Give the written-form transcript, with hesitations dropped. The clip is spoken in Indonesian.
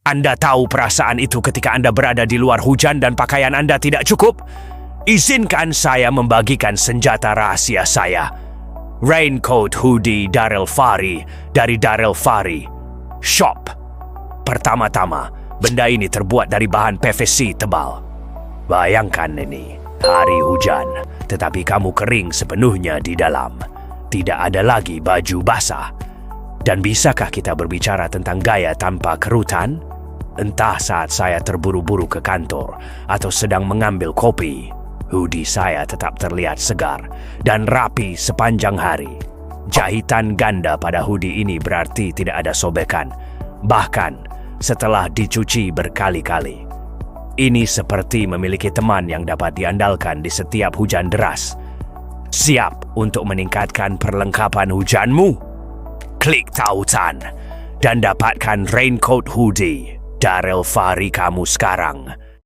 Anda tahu perasaan itu ketika Anda berada di luar hujan dan pakaian Anda tidak cukup? Izinkan saya membagikan senjata rahasia saya. Raincoat hoodie DARELFAHRI dari DARELFAHRI.SHOP. Pertama-tama, benda ini terbuat dari bahan PVC tebal. Bayangkan ini, hari hujan, tetapi kamu kering sepenuhnya di dalam. Tidak ada lagi baju basah. Dan bisakah kita berbicara tentang gaya tanpa kerutan? Entah saat saya terburu-buru ke kantor atau sedang mengambil kopi, hoodie saya tetap terlihat segar dan rapi sepanjang hari. Jahitan ganda pada hoodie ini berarti tidak ada sobekan, bahkan setelah dicuci berkali-kali. Ini seperti memiliki teman yang dapat diandalkan di setiap hujan deras. Siap untuk meningkatkan perlengkapan hujanmu? Klik tautan dan dapatkan raincoat hoodie DARELFAHRI kamu sekarang.